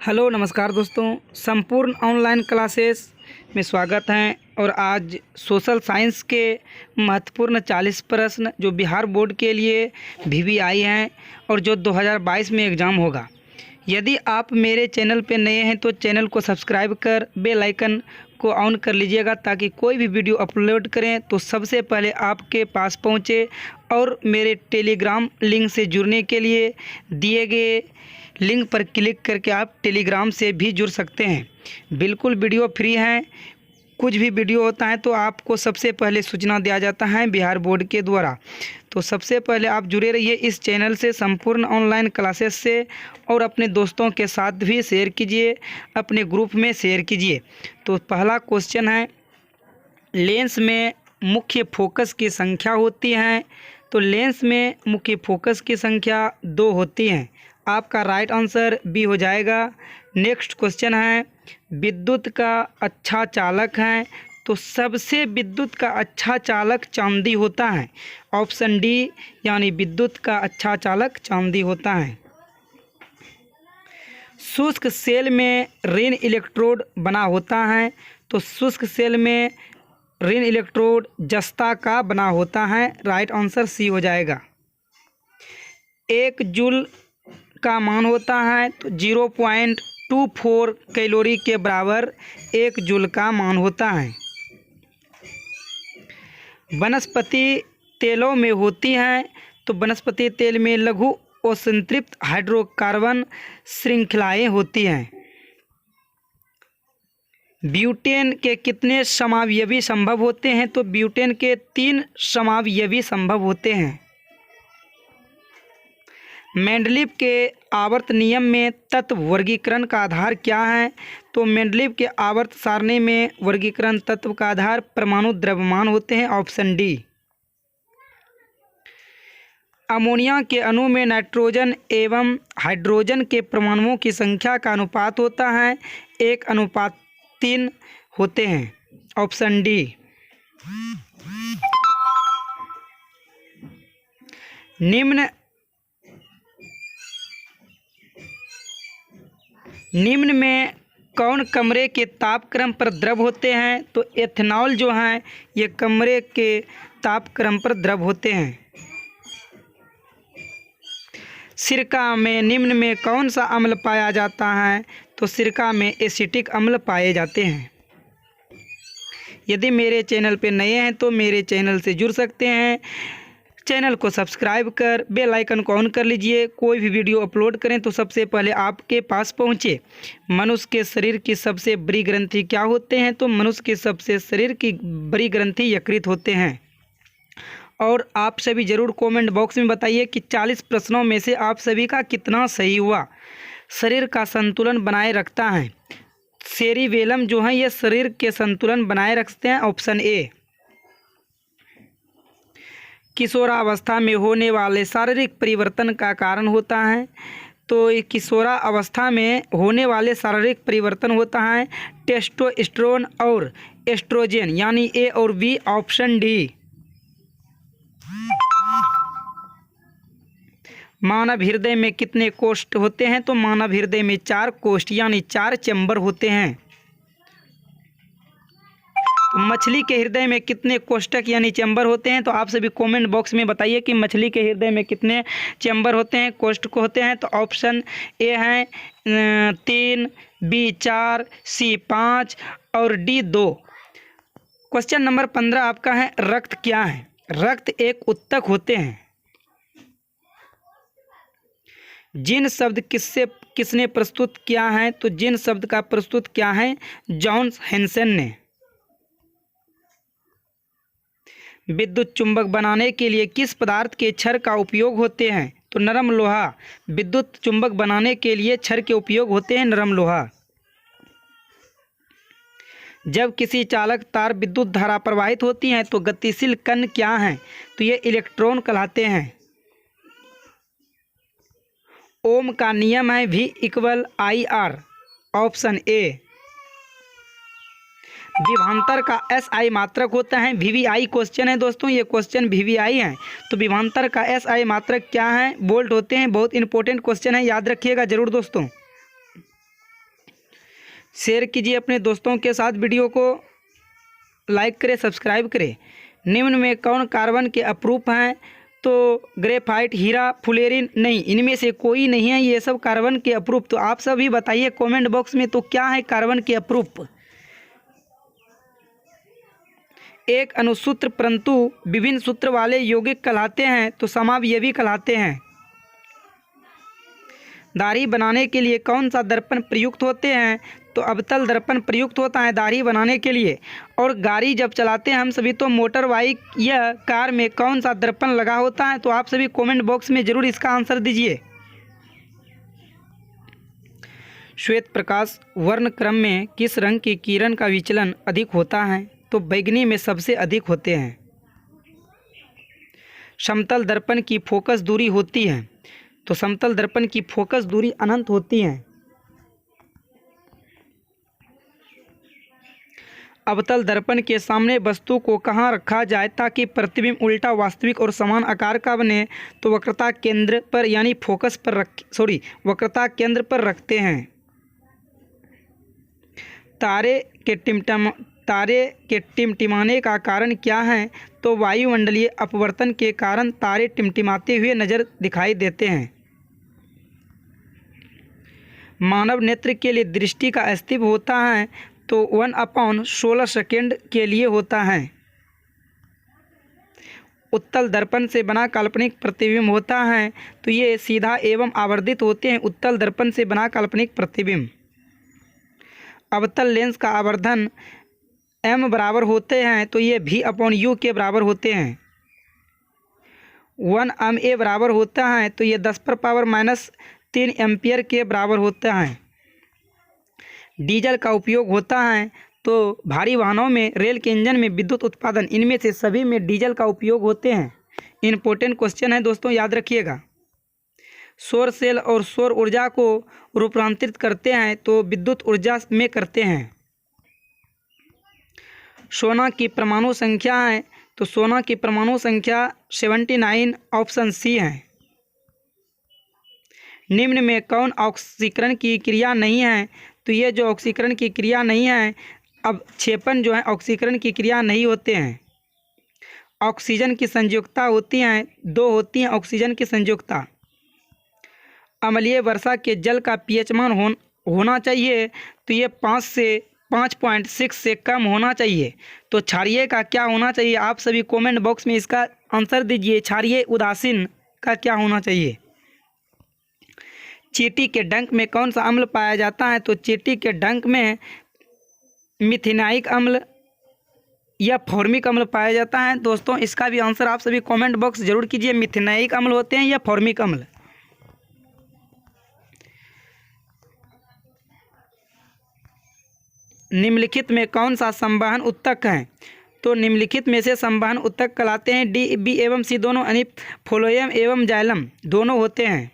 Hello नमस्कार दोस्तों, संपूर्ण ऑनलाइन क्लासेस में स्वागत है। और आज सोशल साइंस के महत्वपूर्ण 40 प्रश्न जो बिहार बोर्ड के लिए VVI हैं और जो 2022 में एग्ज़ाम होगा। यदि आप मेरे चैनल पे नए हैं तो चैनल को सब्सक्राइब कर बेल आइकन को ऑन कर लीजिएगा ताकि कोई भी वीडियो अपलोड करें तो सबसे पहले आपके पास पहुंचे। और मेरे टेलीग्राम लिंक से जुड़ने के लिए दिए गए लिंक पर क्लिक करके आप टेलीग्राम से भी जुड़ सकते हैं। बिल्कुल वीडियो फ्री है। कुछ भी वीडियो होता है तो आपको सबसे पहले सूचना दिया जाता है बिहार बोर्ड के द्वारा। तो सबसे पहले आप जुड़े रहिए इस चैनल से, संपूर्ण ऑनलाइन क्लासेस से, और अपने दोस्तों के साथ भी शेयर कीजिए, अपने ग्रुप में शेयर कीजिए। तो पहला क्वेश्चन है, लेंस में मुख्य फोकस की संख्या होती है। तो लेंस में मुख्य फोकस की संख्या 2 होती है। आपका राइट आंसर बी हो जाएगा। नेक्स्ट क्वेश्चन है, विद्युत का अच्छा चालक है। तो सबसे विद्युत का अच्छा चालक चांदी होता है। ऑप्शन डी, यानी विद्युत का अच्छा चालक चांदी होता है। शुष्क सेल में ऋण इलेक्ट्रोड बना होता है। तो शुष्क सेल में ऋण इलेक्ट्रोड जस्ता का बना होता है। राइट आंसर सी हो जाएगा। 1 जूल का मान होता है तो 0.24 कैलोरी के बराबर 1 जूल का मान होता है। वनस्पति तेलों में होती हैं। तो वनस्पति तेल में लघु और संतृप्त हाइड्रोकार्बन श्रृंखलाएं होती हैं। ब्यूटेन के कितने समावयवी संभव होते हैं। तो ब्यूटेन के 3 समावयवी संभव होते हैं। मेंडलीव के आवर्त नियम में तत्व वर्गीकरण का आधार क्या है। तो मेंडलीव के आवर्त सारणी में वर्गीकरण तत्व का आधार परमाणु द्रव्यमान होते हैं। Option D. अमोनिया के अणु में नाइट्रोजन एवं हाइड्रोजन के परमाणुओं की संख्या का अनुपात होता है 1:3 होते हैं। Option D. निम्न में कौन कमरे के तापक्रम पर द्रव होते हैं। तो एथेनॉल जो हैं ये कमरे के तापक्रम पर द्रव होते हैं। सिरका में निम्न में कौन सा अम्ल पाया जाता है। तो सिरका में एसिटिक अम्ल पाए जाते हैं। यदि मेरे चैनल पे नए हैं तो मेरे चैनल से जुड़ सकते हैं। चैनल को सब्सक्राइब कर बेल आइकन को ऑन कर लीजिए। कोई भी वीडियो अपलोड करें तो सबसे पहले आपके पास पहुंचे। मनुष्य के शरीर की सबसे बड़ी ग्रंथि क्या होते हैं। तो मनुष्य के सबसे शरीर की बड़ी ग्रंथि यकृत होते हैं। और आप सभी ज़रूर कमेंट बॉक्स में बताइए कि 40 प्रश्नों में से आप सभी का कितना सही हुआ। शरीर का संतुलन बनाए रखता है। सेरिबेलम जो है ये शरीर के संतुलन बनाए रखते हैं। Option A. किशोरावस्था में होने वाले शारीरिक परिवर्तन का कारण होता है। तो किशोरावस्था में होने वाले शारीरिक परिवर्तन होता है टेस्टोस्टेरोन और एस्ट्रोजन, यानी ए और बी। Option D. मानव हृदय में कितने कोष्ठ होते हैं। तो मानव हृदय में 4 कोष्ठ यानी 4 चैम्बर होते हैं। तो मछली के हृदय में कितने कोष्ठक यानी चैम्बर होते हैं। तो आप सभी कमेंट बॉक्स में बताइए कि मछली के हृदय में कितने चैम्बर होते हैं, कोष्ठक होते हैं। तो ऑप्शन ए है 3, बी 4, सी 5 और डी 2। क्वेश्चन नंबर 15 आपका है, रक्त क्या है। रक्त एक उत्तक होते हैं। जिन शब्द किसने प्रस्तुत किया है। तो जिन शब्द का प्रस्तुत किया है जॉन हेंसन ने। विद्युत चुंबक बनाने के लिए किस पदार्थ के क्षर का उपयोग होते हैं। तो नरम लोहा। विद्युत चुंबक बनाने के लिए क्षर के उपयोग होते हैं नरम लोहा। जब किसी चालक तार विद्युत धारा प्रवाहित होती है तो गतिशील कण क्या हैं। तो ये इलेक्ट्रॉन कहलाते हैं। ओम का नियम है V=IR। Option A. विभवांतर का SI मात्रक होता है। VVI क्वेश्चन है दोस्तों, ये क्वेश्चन VVI है। तो विभवांतर का SI मात्रक क्या है। वोल्ट होते हैं। बहुत इंपॉर्टेंट क्वेश्चन है, याद रखिएगा जरूर दोस्तों। शेयर कीजिए अपने दोस्तों के साथ, वीडियो को लाइक करें, सब्सक्राइब करें। निम्न में कौन कार्बन के अपरूप हैं? तो ग्रेफाइट, हीरा, फुलेरिन नहीं, इनमें से कोई नहीं है ये सब कार्बन के अपरूप। तो आप सभी बताइए कमेंट बॉक्स में, तो क्या है कार्बन के अपरूप? एक अनुसूत्र परंतु विभिन्न सूत्र वाले यौगिक कहलाते हैं, तो समावयवी कहलाते हैं। दाढ़ी बनाने के लिए कौन सा दर्पण प्रयुक्त होते हैं? तो अवतल दर्पण प्रयुक्त होता है दाढ़ी बनाने के लिए। और गाड़ी जब चलाते हैं हम सभी, तो मोटर बाइक या कार में कौन सा दर्पण लगा होता है? तो आप सभी कमेंट बॉक्स में ज़रूर इसका आंसर दीजिए। श्वेत प्रकाश वर्णक्रम में किस रंग की किरण का विचलन अधिक होता है? तो बैंगनी में सबसे अधिक होते हैं। समतल दर्पण की फोकस दूरी होती है, तो समतल दर्पण की फोकस दूरी अनंत होती है। अवतल दर्पण के सामने वस्तु को कहाँ रखा जाए ताकि प्रतिबिंब उल्टा, वास्तविक और समान आकार का बने? तो वक्रता केंद्र पर, यानी फोकस पर वक्रता केंद्र पर रखते हैं। तारे के टिमटिमाने का कारण क्या है? तो वायुमंडलीय अपवर्तन के कारण तारे टिमटिमाते हुए नजर दिखाई देते हैं। मानव नेत्र के लिए दृष्टि का अस्तित्व होता है, तो 1/16 सेकेंड के लिए होता है। उत्तल दर्पण से बना काल्पनिक प्रतिबिंब होता है, तो ये सीधा एवं आवर्धित होते हैं। उत्तल दर्पण से बना काल्पनिक प्रतिबिंब। अवतल लेंस का आवर्धन m बराबर होते हैं, तो ये v/u के बराबर होते हैं। 1 ma बराबर होता है, तो ये 10⁻³ एम्पियर के बराबर होता है। डीजल का उपयोग होता है, तो भारी वाहनों में, रेल के इंजन में, विद्युत उत्पादन, इनमें से सभी में डीजल का उपयोग होते हैं। इम्पोर्टेंट क्वेश्चन है दोस्तों, याद रखिएगा। सौर सेल और सौर ऊर्जा को रूपांतरित करते हैं, तो विद्युत ऊर्जा में करते हैं। सोना की परमाणु संख्या है, तो सोना की परमाणु संख्या 79, ऑप्शन सी है। निम्न में कौन ऑक्सीकरण की क्रिया नहीं है? तो ये जो ऑक्सीकरण की क्रिया नहीं है, अब क्षेपण जो है ऑक्सीकरण की क्रिया नहीं होते हैं। ऑक्सीजन की संयुक्ता होती हैं, 2 होती हैं ऑक्सीजन की संयुक्ता। अम्लीय वर्षा के जल का pH मान होना चाहिए, तो ये 5.6 से कम होना चाहिए। तो क्षारीय का क्या होना चाहिए? आप सभी कमेंट बॉक्स में इसका आंसर दीजिए। क्षारीय उदासीन का क्या होना चाहिए? चींटी के डंक में कौन सा अम्ल पाया जाता है? तो चींटी के डंक में मिथेनाइक अम्ल या फॉर्मिक अम्ल पाया जाता है। दोस्तों इसका भी आंसर आप सभी कमेंट बॉक्स जरूर कीजिए। मिथेनाइक अम्ल होते हैं या फॉर्मिक अम्ल? निम्नलिखित में कौन सा संवहन उत्तक है? तो निम्नलिखित में से संवहन उत्तक कहलाते हैं डी, बी एवं सी दोनों, यानी फ्लोएम एवं जाइलम दोनों होते हैं।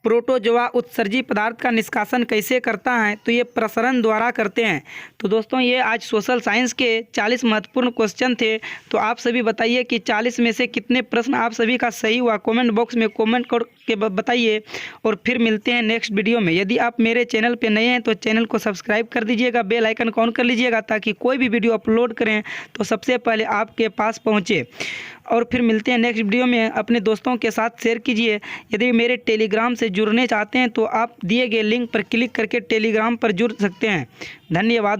प्रोटोजोआ उत्सर्जी पदार्थ का निष्कासन कैसे करता है? तो ये प्रसरण द्वारा करते हैं। तो दोस्तों ये आज सोशल साइंस के 40 महत्वपूर्ण क्वेश्चन थे। तो आप सभी बताइए कि 40 में से कितने प्रश्न आप सभी का सही हुआ? कमेंट बॉक्स में कमेंट करके बताइए। और फिर मिलते हैं नेक्स्ट वीडियो में। यदि आप मेरे चैनल पर नए हैं तो चैनल को सब्सक्राइब कर दीजिएगा, बेल आइकन को ऑन कर लीजिएगा, ताकि कोई भी वीडियो अपलोड करें तो सबसे पहले आपके पास पहुँचे। और फिर मिलते हैं नेक्स्ट वीडियो में। अपने दोस्तों के साथ शेयर कीजिए। यदि मेरे टेलीग्राम से जुड़ने चाहते हैं तो आप दिए गए लिंक पर क्लिक करके टेलीग्राम पर जुड़ सकते हैं। धन्यवाद।